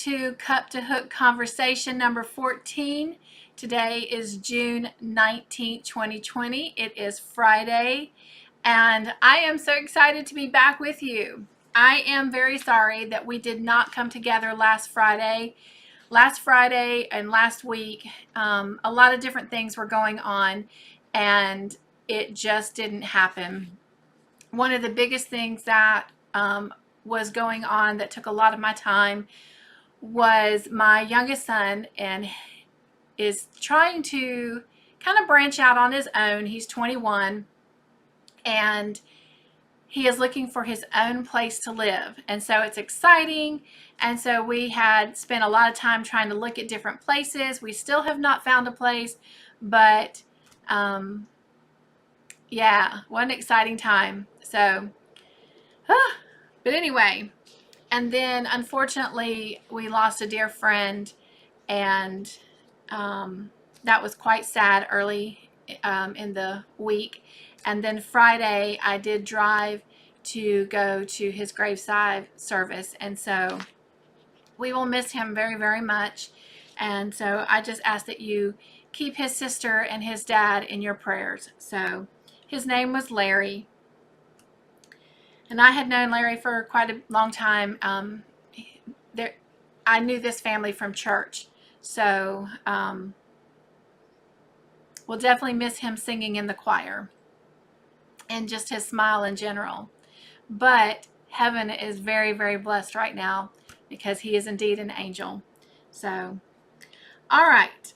to Cup to Hook Conversation number 14. Today is June 19th, 2020. It is Friday, and I am so excited to be back with you. I am very sorry that we did not come together last Friday. Last Friday and last week, a lot of different things were going on, and it just didn't happen. One of the biggest things that was going on that took a lot of my time was my youngest son, and is trying to kind of branch out on his own. He's 21, and he is looking for his own place to live, and so it's exciting. And so we had spent a lot of time trying to look at different places. We still have not found a place, but yeah, what an exciting time. So but anyway, and then unfortunately we lost a dear friend, and that was quite sad early in the week. And then Friday I did drive to go to his graveside service, and so we will miss him very, very much. And so I just ask that you keep his sister and his dad in your prayers. So his name was Larry, and I had known Larry for quite a long time. I knew this family from church, so we'll definitely miss him singing in the choir and just his smile in general. But heaven is very, very blessed right now, because he is indeed an angel. So, all right.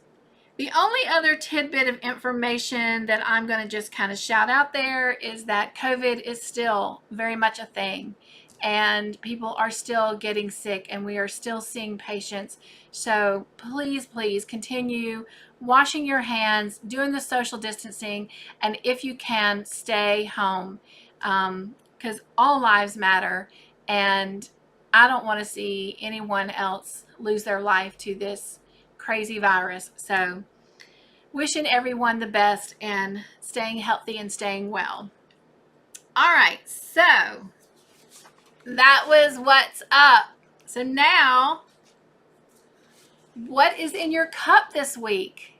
The only other tidbit of information that I'm going to just kind of shout out there is that COVID is still very much a thing, and people are still getting sick, and we are still seeing patients. So please, please continue washing your hands, doing the social distancing, and if you can, stay home, because all lives matter, and I don't want to see anyone else lose their life to this crazy virus. So wishing everyone the best and staying healthy and staying well. All right, so that was what's up. So now, what is in your cup this week?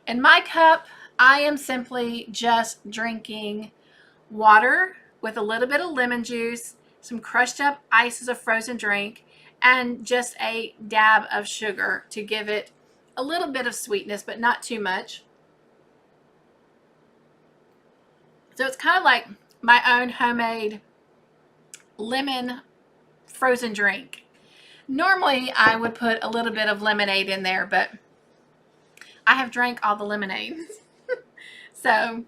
In my cup, I am simply just drinking water with a little bit of lemon juice, some crushed up ice as a frozen drink, and just a dab of sugar to give it a little bit of sweetness, but not too much. So it's kind of like my own homemade lemon frozen drink. Normally I would put a little bit of lemonade in there, but I have drank all the lemonade. So,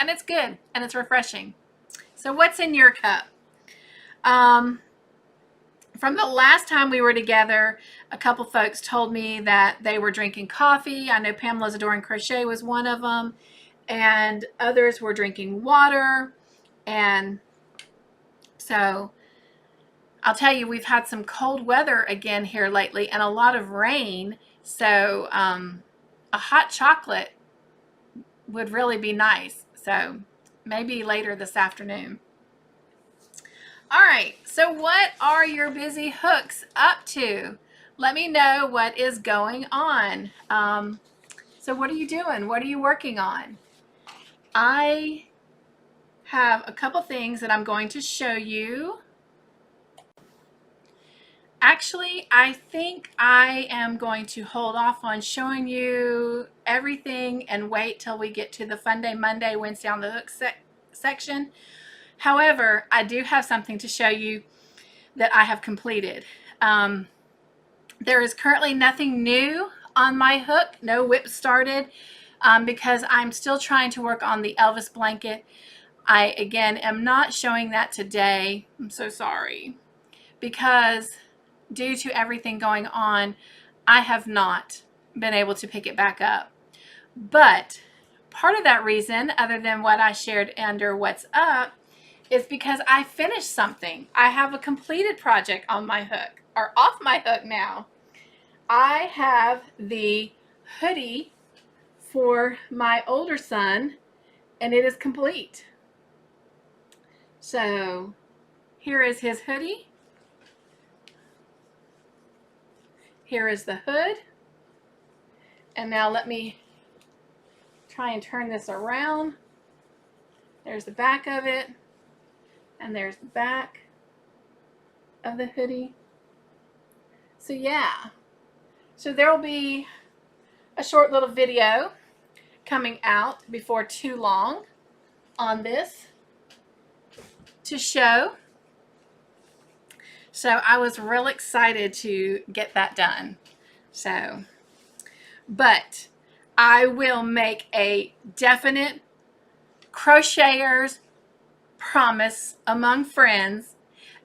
and it's good and it's refreshing. So what's in your cup? From the last time we were together, a couple folks told me that they were drinking coffee. I know Pamela's Adoring Crochet was one of them, and others were drinking water. And so I'll tell you, we've had some cold weather again here lately and a lot of rain. So a hot chocolate would really be nice. So maybe later this afternoon. All right, so what are your busy hooks up to? Let me know what is going on. So what are you doing? What are you working on? I have a couple things that I'm going to show you. Actually, I think I am going to hold off on showing you everything and wait till we get to the Fun Day Monday, Wednesday on the Hook section. However, I do have something to show you that I have completed. There is currently nothing new on my hook, no whip started, because I'm still trying to work on the Elvis blanket. I, again, am not showing that today. I'm so sorry. Because due to everything going on, I have not been able to pick it back up. But part of that reason, other than what I shared under What's Up, is because I finished something. I have a completed project on my hook, or off my hook now. I have the hoodie for my older son, and it is complete. So here is his hoodie. Here is the hood. And now let me try and turn this around. There's the back of it. And there's the back of the hoodie. So yeah. So there will be a short little video coming out before too long on this to show. So I was real excited to get that done. So, but I will make a definite crocheters promise among friends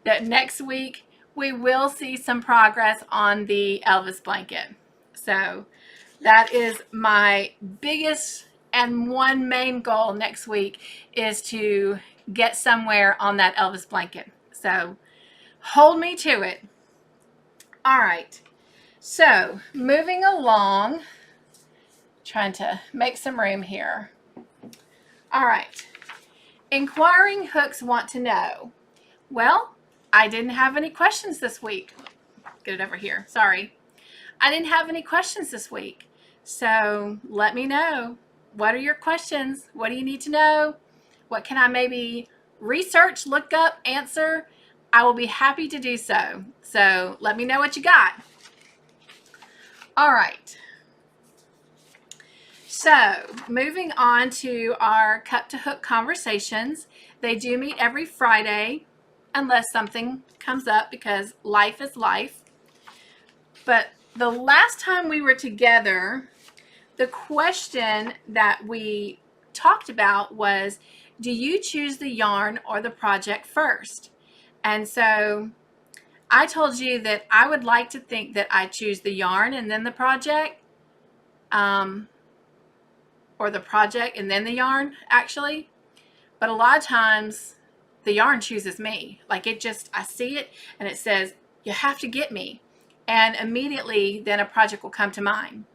that next week we will see some progress on the Elvis blanket. So that is my biggest and one main goal next week, is to get somewhere on that Elvis blanket. So hold me to it. All right. So moving along, trying to make some room here. All right. Inquiring hooks want to know. Well, I didn't have any questions this week. Get it over here. Sorry. I didn't have any questions this week. So let me know. What are your questions? What do you need to know? What can I maybe research, look up, answer? I will be happy to do so. So let me know what you got. All right. So moving on to our Cut to Hook conversations. They do meet every Friday unless something comes up, because life is life. But the last time we were together, the question that we talked about was, do you choose the yarn or the project first? And so I told you that I would like to think that I choose the yarn and then the project, or the project and then the yarn, actually. But a lot of times the yarn chooses me. Like, it just, I see it and it says, you have to get me. And immediately then a project will come to mind.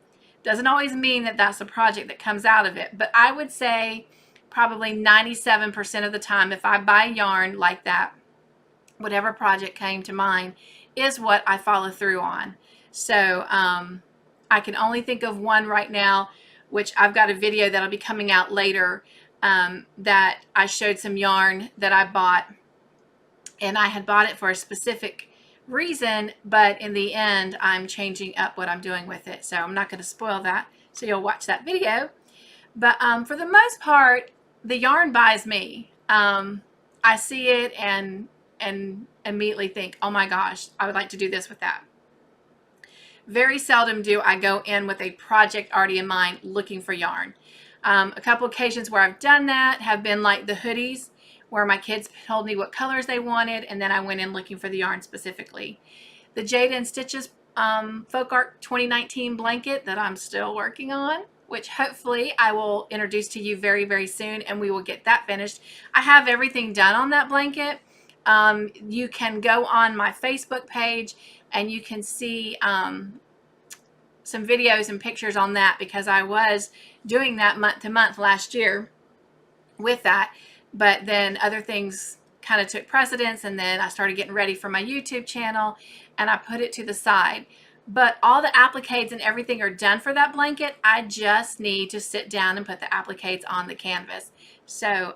Doesn't always mean that that's a project that comes out of it, but I would say probably 97% of the time, if I buy yarn like that, whatever project came to mind is what I follow through on. So I can only think of one right now, which I've got a video that'll be coming out later, that I showed some yarn that I bought, and I had bought it for a specific reason, but in the end I'm changing up what I'm doing with it, so I'm not going to spoil that, so you'll watch that video. But for the most part, the yarn buys me. I see it and immediately think, oh my gosh, I would like to do this with that. Very seldom do I go in with a project already in mind looking for yarn. A couple occasions where I've done that have been like the hoodies, where my kids told me what colors they wanted, and then I went in looking for the yarn specifically. The Jada and Stitches Folk Art 2019 blanket that I'm still working on, which hopefully I will introduce to you very, very soon, and we will get that finished. I have everything done on that blanket. You can go on my Facebook page and you can see some videos and pictures on that, because I was doing that month to month last year with that. But then other things kind of took precedence, and then I started getting ready for my YouTube channel and I put it to the side. But all the appliques and everything are done for that blanket. I just need to sit down and put the appliques on the canvas. So,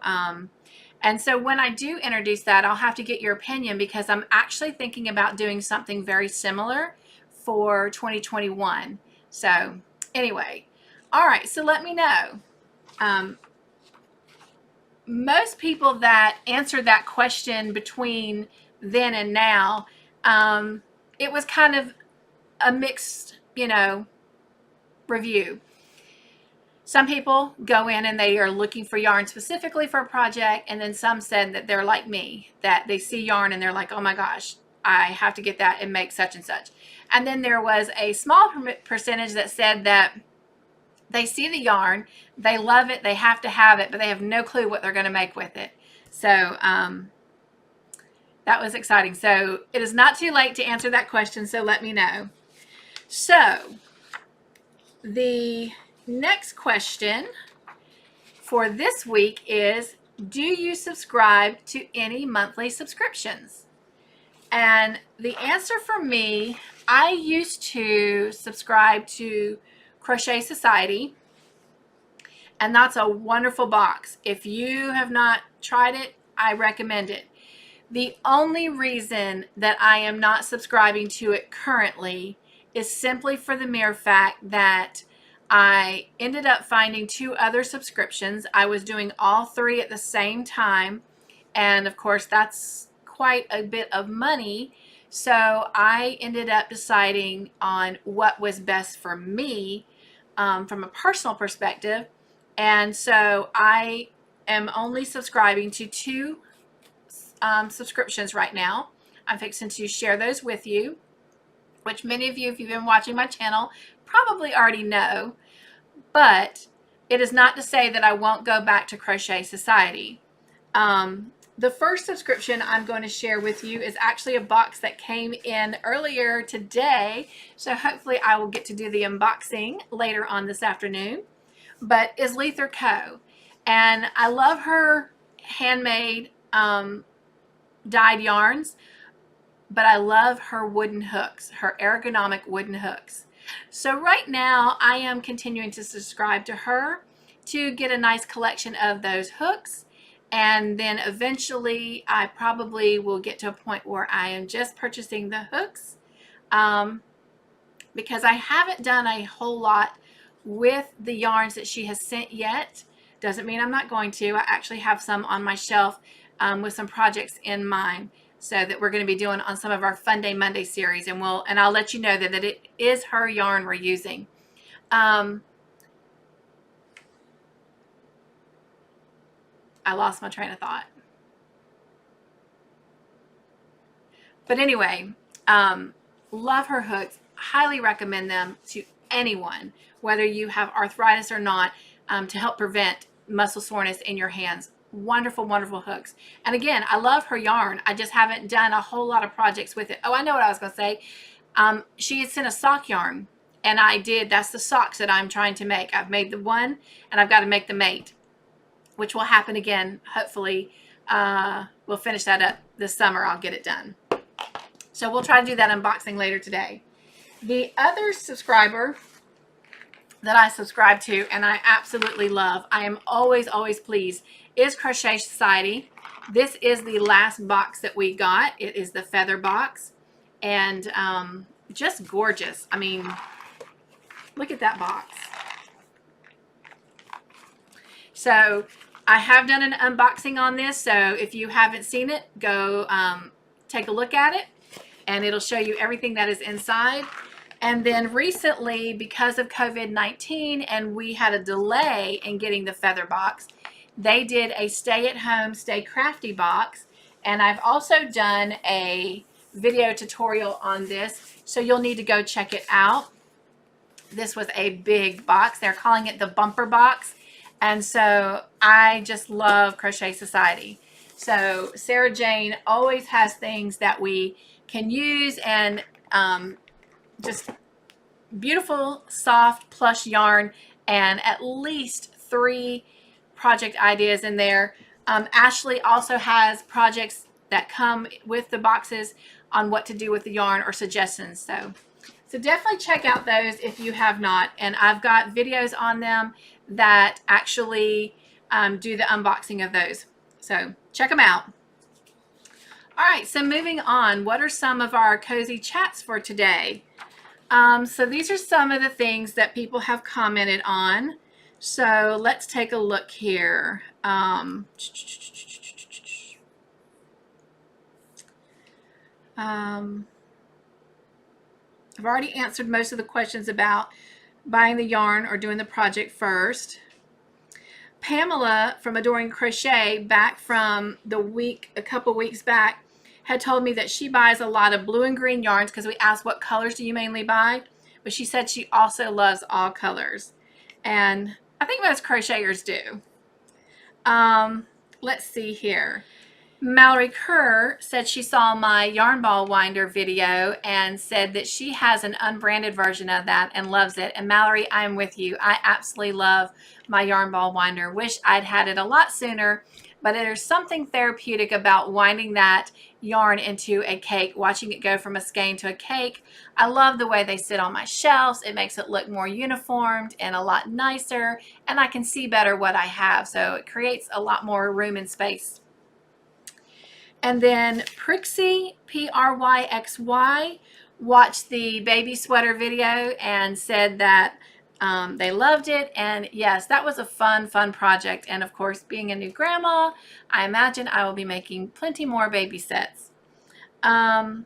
and so when I do introduce that, I'll have to get your opinion, because I'm actually thinking about doing something very similar for 2021. So anyway, all right, so let me know. Most people that answered that question between then and now, it was kind of a mixed, review. Some people go in and they are looking for yarn specifically for a project, and then some said that they're like me, that they see yarn and they're like, oh my gosh, I have to get that and make such and such. And then there was a small percentage that said that they see the yarn, they love it, they have to have it, but they have no clue what they're going to make with it. So that was exciting. So it is not too late to answer that question, so let me know. So the next question for this week is, do you subscribe to any monthly subscriptions? And the answer for me, I used to subscribe to Crochet Society, and that's a wonderful box. If you have not tried it, I recommend it. The only reason that I am not subscribing to it currently is simply for the mere fact that I ended up finding 2 other subscriptions. I was doing all 3 at the same time, and of course that's quite a bit of money. So I ended up deciding on what was best for me from a personal perspective. And so I am only subscribing to 2 subscriptions right now. I'm fixing to share those with you, which many of you, if you've been watching my channel, probably already know. But it is not to say that I won't go back to Crochet Society. The first subscription I'm going to share with you is actually a box that came in earlier today. So hopefully I will get to do the unboxing later on this afternoon. But is Leither Co. And I love her handmade dyed yarns, but I love her wooden hooks, her ergonomic wooden hooks. So right now I am continuing to subscribe to her to get a nice collection of those hooks, and then eventually I probably will get to a point where I am just purchasing the hooks because I haven't done a whole lot with the yarns that she has sent yet. Doesn't mean I'm not going to. I actually have some on my shelf with some projects in mind, so that we're going to be doing on some of our Fun Day Monday series, and I'll let you know that it is her yarn we're using. I lost my train of thought. But anyway, love her hooks. Highly recommend them to anyone, whether you have arthritis or not, to help prevent muscle soreness in your hands. Wonderful, wonderful hooks. And again, I love her yarn. I just haven't done a whole lot of projects with it. Oh, I know what I was going to say. She had sent a sock yarn, and I did. That's the socks that I'm trying to make. I've made the one, and I've got to make the mate, which will happen again. Hopefully, we'll finish that up this summer. I'll get it done. So we'll try to do that unboxing later today. The other subscriber that I subscribe to and I absolutely love, I am always, always pleased, is Crochet Society. This is the last box that we got. It is the feather box, and just gorgeous. I mean, look at that box. So I have done an unboxing on this, so if you haven't seen it, go take a look at it, and it'll show you everything that is inside. And then recently, because of COVID-19, and we had a delay in getting the feather box, they did a stay-at-home, stay crafty box. And I've also done a video tutorial on this, so you'll need to go check it out. This was a big box. They're calling it the bumper box. And so I just love Crochet Society. So Sarah Jane always has things that we can use, and just beautiful, soft, plush yarn, and at least 3 project ideas in there. Ashley also has projects that come with the boxes on what to do with the yarn or suggestions. So definitely check out those if you have not. And I've got videos on them that actually do the unboxing of those. So check them out. All right, so moving on, what are some of our cozy chats for today? So these are some of the things that people have commented on. So let's take a look here. I've already answered most of the questions about buying the yarn or doing the project first. Pamela from Adoring Crochet, back from a couple weeks back, had told me that she buys a lot of blue and green yarns, because we asked what colors do you mainly buy, but she said she also loves all colors, and I think most crocheters do. Let's see here. Mallory Kerr said she saw my yarn ball winder video and said that she has an unbranded version of that and loves it. And Mallory, I'm with you. I absolutely love my yarn ball winder. Wish I'd had it a lot sooner, but there's something therapeutic about winding that yarn into a cake, watching it go from a skein to a cake. I love the way they sit on my shelves. It makes it look more uniformed and a lot nicer, and I can see better what I have, so it creates a lot more room and space. And then Prixy, P-R-Y-X-Y, watched the baby sweater video and said that they loved it. And yes, that was a fun project. And of course, being a new grandma, I imagine I will be making plenty more baby sets. The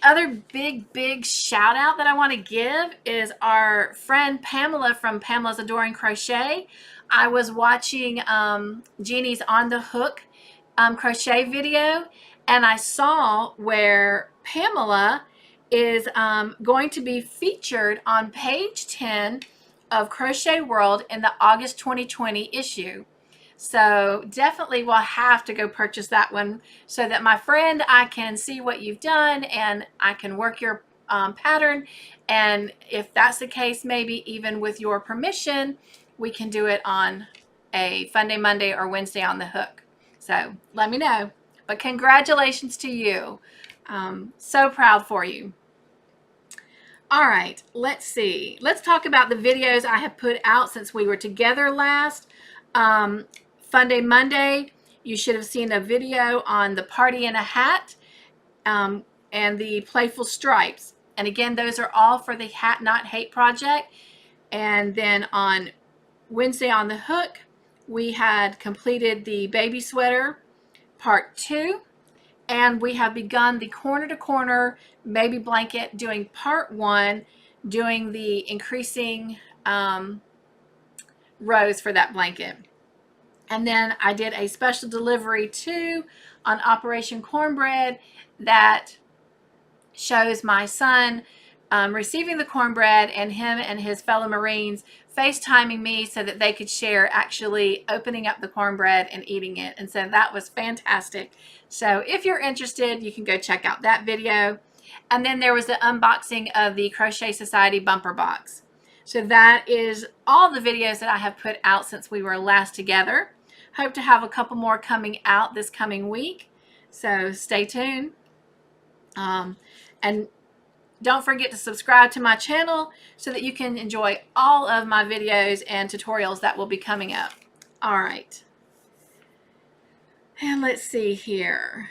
other big shout out that I want to give is our friend Pamela from Pamela's Adoring Crochet. I was watching Jeannie's On the Hook crochet video, and I saw where Pamela is going to be featured on page 10 of Crochet World in the August 2020 issue. So definitely will have to go purchase that one so that my friend, I can see what you've done and I can work your pattern. And if that's the case, maybe even with your permission, we can do it on a Fun Day Monday or Wednesday on the Hook. So let me know. But congratulations to you. So proud for you. All right, let's see. Let's talk about the videos I have put out since we were together last. Fun Day Monday, you should have seen a video on the Party in a Hat and the Playful Stripes. And again, those are all for the Hat Not Hate project. And then on Wednesday on the Hook, we had completed the baby sweater part 2. And we have begun the corner to corner baby blanket, doing part 1, doing the increasing rows for that blanket. And then I did a special delivery too on Operation Cornbread that shows my son receiving the cornbread and him and his fellow Marines FaceTiming me so that they could share actually opening up the cornbread and eating it. And so that was fantastic. So if you're interested, you can go check out that video. And then there was the unboxing of the Crochet Society bumper box. So that is all the videos that I have put out since we were last together. Hope to have a couple more coming out this coming week. So stay tuned. And don't forget to subscribe to my channel so that you can enjoy all of my videos and tutorials that will be coming up. All right. And let's see here.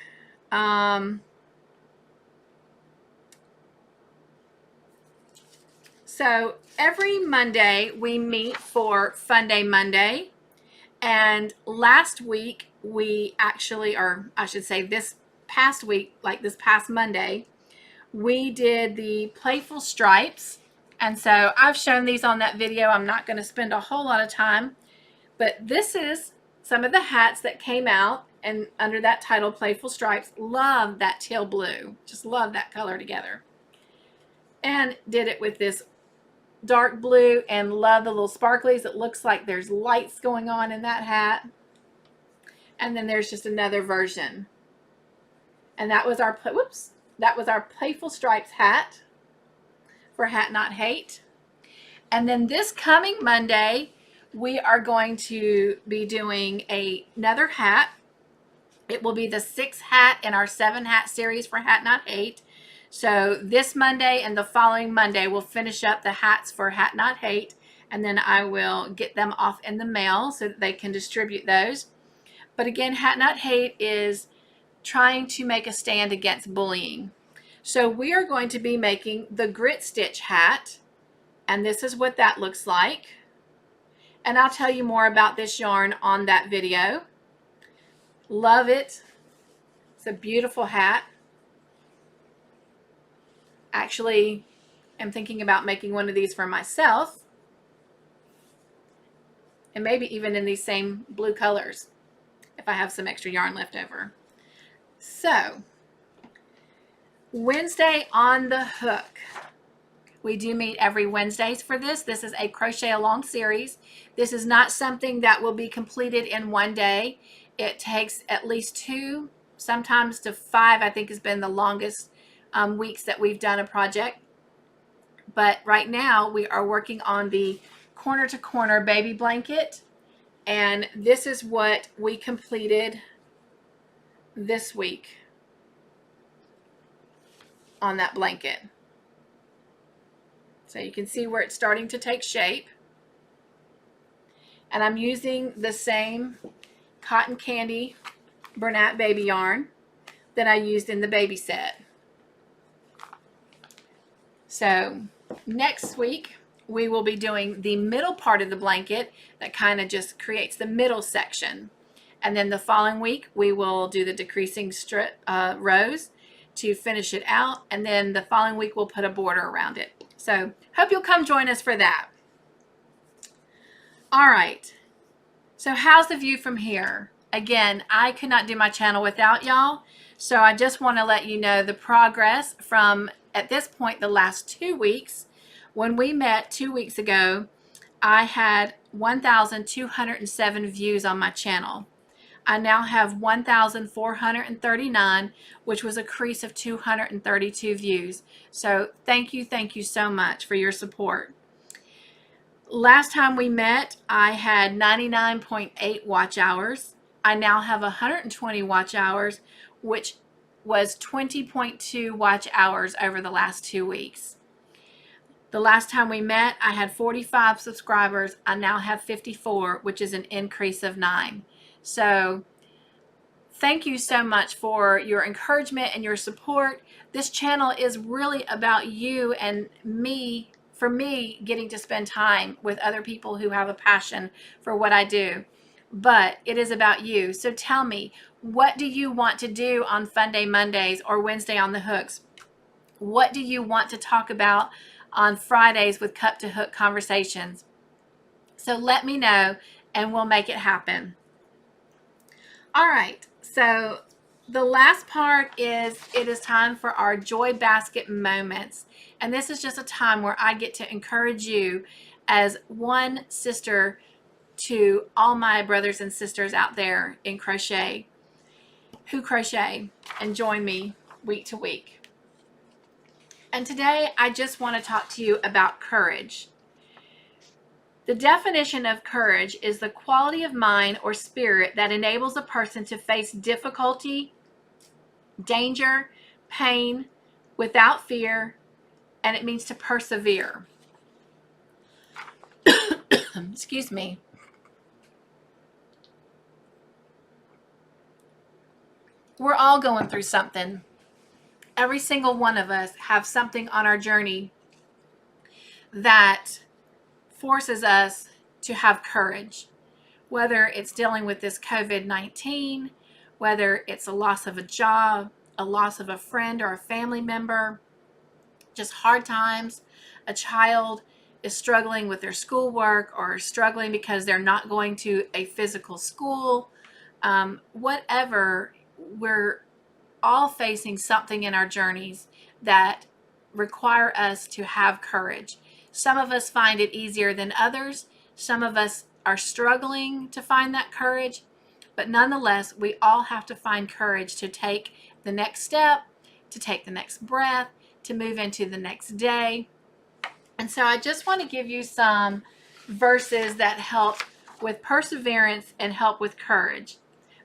So every Monday we meet for Fun Day Monday. And last week we actually, or I should say this past week, like this past Monday, we did the Playful Stripes. And so I've shown these on that video. I'm not going to spend a whole lot of time, but this is some of the hats that came out and under that title, Playful Stripes. Love that teal blue. Just love that color together. And did it with this dark blue and love the little sparklies. It looks like there's lights going on in that hat. And then there's just another version. And that was our, that was our Playful Stripes hat for Hat Not Hate. And then this coming Monday, we are going to be doing another hat. It will be the 6th hat in our 7 hat series for Hat Not Hate. So this Monday and the following Monday, we'll finish up the hats for Hat Not Hate, and then I will get them off in the mail so that they can distribute those. But again, Hat Not Hate is trying to make a stand against bullying. So we are going to be making the Grit Stitch hat, and this is what that looks like. And I'll tell you more about this yarn on that video. Love it. It's a beautiful hat. Actually, I'm thinking about making one of these for myself, and maybe even in these same blue colors if I have some extra yarn left over. So Wednesday on the Hook, we do meet every Wednesdays for this. This is a crochet along series. This is not something that will be completed in one day. It takes at least 2, sometimes to 5, I think has been the longest weeks that we've done a project. But right now we are working on the corner to corner baby blanket, And this is what we completed this week on that blanket. So you can see where it's starting to take shape. And I'm using the same cotton candy Bernat baby yarn that I used in the baby set. So next week we will be doing the middle part of the blanket that kind of just creates the middle section. And then the following week we will do the decreasing rows to finish it out. And then the following week we'll put a border around it. So hope you'll come join us for that. All right. So how's the view from here? Again, I could not do my channel without y'all. So I just want to let you know the progress from, at this point, the last 2 weeks. When we met 2 weeks ago, I had 1,207 views on my channel. I now have 1,439, which was a increase of 232 views. So thank you so much for your support. Last time we met, I had 99.8 watch hours. I now have 120 watch hours, which was 20.2 watch hours over the last 2 weeks. The last time we met, I had 45 subscribers. I now have 54, which is an increase of 9. So thank you so much for your encouragement and your support. This channel is really about you and me, for me, getting to spend time with other people who have a passion for what I do. But it is about you. So tell me, what do you want to do on Fun Day Mondays or Wednesday on the Hooks? What do you want to talk about on Fridays with Cup to Hook Conversations? So let me know and we'll make it happen. All right, so the last part is it is time for our Joy Basket moments. And this is just a time where I get to encourage you as one sister to all my brothers and sisters out there in crochet who crochet and join me week to week. And today I just want to talk to you about courage. The definition of courage is the quality of mind or spirit that enables a person to face difficulty, danger, pain without fear, and it means to persevere. Excuse me. We're all going through something. Every single one of us have something on our journey that forces us to have courage, whether it's dealing with this COVID-19, whether it's a loss of a job, a loss of a friend or a family member, just hard times. A child is struggling with their schoolwork or struggling because they're not going to a physical school. Whatever, we're all facing something in our journeys that require us to have courage. Some of us find it easier than others. Some of us are struggling to find that courage, but nonetheless, we all have to find courage to take the next step, to take the next breath, to move into the next day. And so I just want to give you some verses that help with perseverance and help with courage.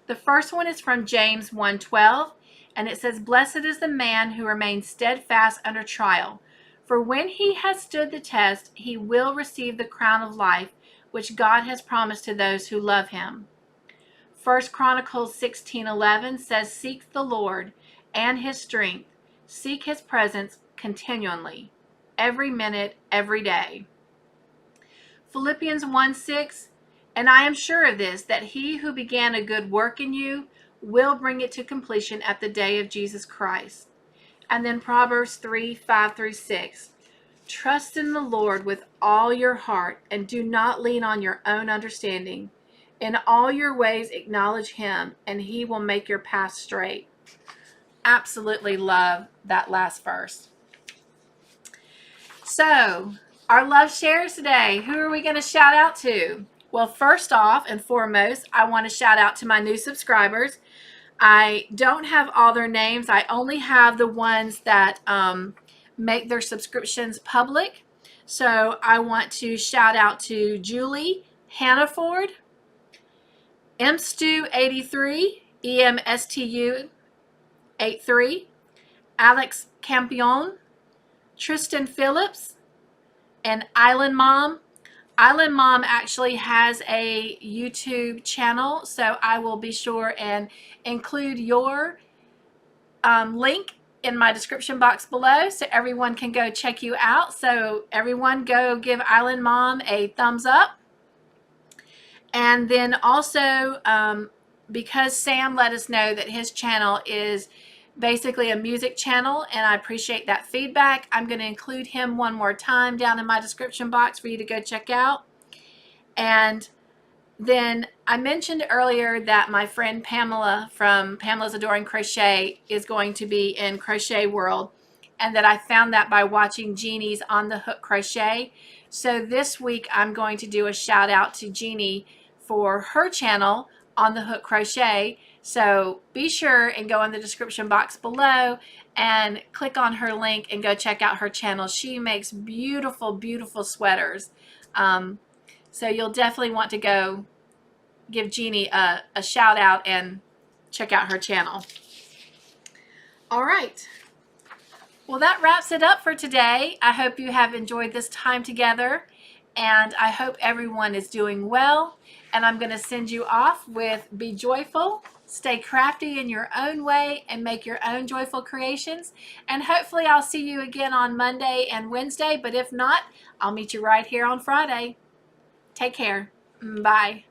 The first one is from James 1:12, and it says, "Blessed is the man who remains steadfast under trial, for when he has stood the test, he will receive the crown of life, which God has promised to those who love him." 1 Chronicles 16:11 says, "Seek the Lord and his strength. Seek his presence continually, every minute, every day." Philippians 1:6, "And I am sure of this, that he who began a good work in you will bring it to completion at the day of Jesus Christ." And then Proverbs 3:5-6, "Trust in the Lord with all your heart and do not lean on your own understanding. In all your ways acknowledge him, and he will make your path straight." Absolutely love that last verse. So, our love shares today. Who are we going to shout out to? Well, first off and foremost, I want to shout out to my new subscribers. I don't have all their names. I only have the ones that make their subscriptions public. So I want to shout out to Julie Hannaford, Emstu83, EMSTU83, Alex Campion, Tristan Phillips, and Island Mom. Island Mom actually has a YouTube channel, so I will be sure and include your link in my description box below so everyone can go check you out. So everyone go give Island Mom a thumbs up. And then also, because Sam let us know that his channel is basically a music channel, and I appreciate that feedback, I'm going to include him one more time down in my description box for you to go check out. And then I mentioned earlier that my friend Pamela from Pamela's Adoring Crochet is going to be in Crochet World, and that I found that by watching Jeannie's On the Hook Crochet. So this week I'm going to do a shout out to Jeannie for her channel, On the Hook Crochet. So be sure and go in the description box below and click on her link and go check out her channel. She makes beautiful, beautiful sweaters. So you'll definitely want to go give Jeannie a shout out and check out her channel. All right. Well, that wraps it up for today. I hope you have enjoyed this time together, and I hope everyone is doing well. And I'm going to send you off with be joyful, stay crafty in your own way, and make your own joyful creations. And hopefully I'll see you again on Monday and Wednesday, but if not, I'll meet you right here on Friday. Take care. Bye.